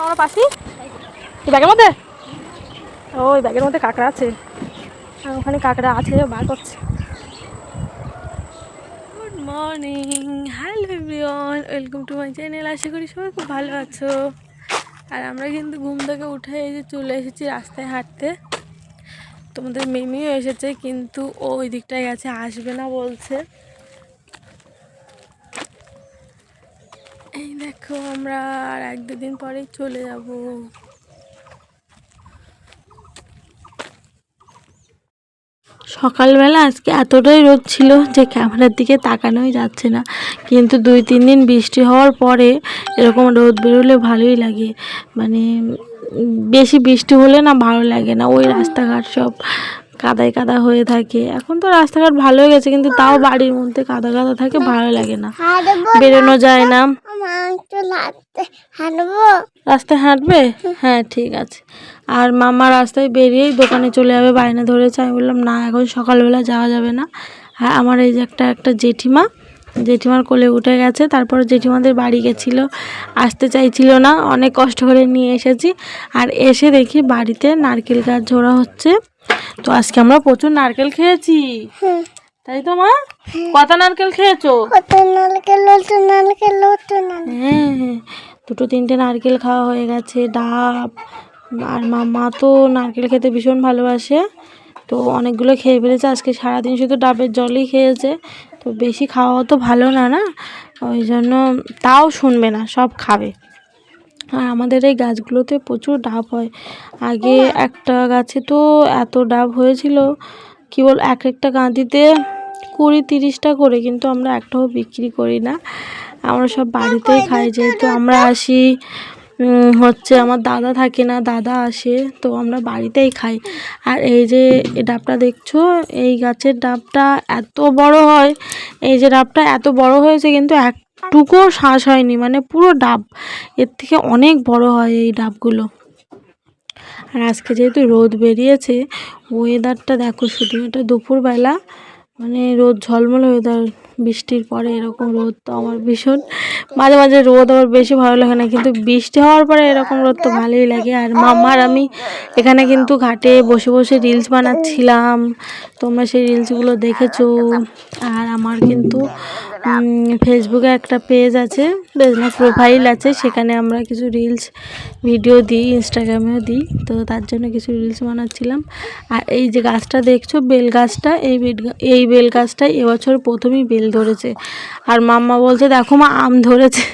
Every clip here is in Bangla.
আমার পাশে এই ব্যাগের মধ্যে, ওই ব্যাগের মধ্যে কাঁকড়া আছে, আর ওখানে কাঁকড়া আছে বার করছে। Good morning, hello everyone, welcome to my channel. আশা করি সবাই খুব ভালো আছো। আর আমরা কিন্তু ঘুম থেকে উঠে এই যে চলে এসেছি রাস্তায় হাঁটতে। তোমাদের মিমিও এসেছে, কিন্তু ও ওই দিকটায় গেছে, আসবে না বলছে। এই দেখো আমরা আর এক দুদিন পরেই চলে যাব। সকালবেলা আজকে এতটাই রোদ ছিল যে ক্যামেরার দিকে তাকানোই যাচ্ছে না, কিন্তু 2-3 দিন বৃষ্টি হওয়ার পরে এরকম রোদ বেরোলে ভালোই লাগে। মানে বেশি বৃষ্টি হলে না ভালো লাগে না, ওই রাস্তাঘাট সব কাদায় কাদা হয়ে থাকে। এখন তো রাস্তাঘাট ভালো হয়ে গেছে, কিন্তু তাও বাড়ির মধ্যে কাদা কাদা থাকে, ভালো লাগে না, বেরোনো যায় না। রাস্তায় হাঁটবে? হ্যাঁ ঠিক আছে। আর মামা রাস্তায় বেরিয়েই দোকানে চলে যাবে, বায়না ধরেছে। আমি বললাম না, এখন সকালবেলা যাওয়া যাবে না। হ্যাঁ, আমার এই যে একটা জেঠিমার কোলে উঠে গেছে। তারপর জেঠিমাদের বাড়ি গেছিলো, আসতে চাইছিল না, অনেক কষ্ট করে নিয়ে এসেছি। আর এসে দেখি বাড়িতে নারকেল গাছ ঝোড়া হচ্ছে। তো আজকে আমরা প্রচুর নারকেল খেয়েছি, তাই তো মা? কত নারকেল খেয়েছো? হ্যাঁ, 2-3টে নারকেল খাওয়া হয়ে গেছে, ডাব। আর মামা তো নারকেল খেতে ভীষণ ভালোবাসে, তো অনেকগুলো খেয়ে ফেলেছে। আজকে সারাদিন শুধু ডাবের জলই খেয়েছে, তো বেশি খাওয়া তো ভালো না, ওই জন্য তাও শুনবে না, সব খাবে। আর আমাদের এই গাছগুলোতে প্রচুর ডাব হয়। আগে একটা গাছে তো এত ডাব হয়েছিল, কি বল, একটা কাঁদিতে 20-30টা করে, কিন্তু আমরা একটাও বিক্রি করি না, আমরা সব বাড়িতেই খাই। যেহেতু আমরা আসি হচ্ছে, আমার দাদা থাকে না, দাদা আসে, তো আমরা বাড়িতেই খাই। আর এই যে ডাবটা দেখছো, এই গাছের ডাবটা এত বড় হয়, এই যে ডাবটা এত বড় হয়েছে, কিন্তু একটুকুও শ্বাস হয়নি, মানে পুরো ডাব, এর থেকে অনেক বড় হয় এই ডাবগুলো। আর আজকে যেহেতু রোদ বেরিয়েছে, ওয়েদারটা দেখো শুধু, এটা দুপুরবেলা, মানে রোদ ঝলমল ওয়েদার, বৃষ্টির পরে এরকম রোদ তো আমার ভীষণ, মাঝে মাঝে রোদ আমার বেশি ভালো লাগে না, কিন্তু বৃষ্টি হওয়ার পরে এরকম রোদ তো ভালোই লাগে। আর মাম্মার আমি এখানে কিন্তু ঘাটে বসে বসে রিলস বানাচ্ছিলাম, তোমরা সেই রিলসগুলো দেখেছো। আর আমার কিন্তু ফেসবুকে একটা পেজ আছে, পেজ না প্রোফাইল আছে, সেখানে আমরা কিছু রিলস ভিডিও দিই, ইনস্টাগ্রামেও দিই, তো তার জন্য কিছু রিলস বানাচ্ছিলাম। আর এই যে গাছটা দেখছো, বেল গাছটা, এই বেল গাছটাই এবছর প্রথমেই বেল ধরেছে। আর মাম্মা বলছে দেখো মা, আম ধরেছে,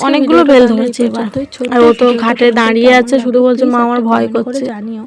অনেকগুলো বেল ধরেছে এবার। আর ও তো ঘাটে দাঁড়িয়ে আছে, শুধু বলছে মা আমার ভয় করছে। জানিও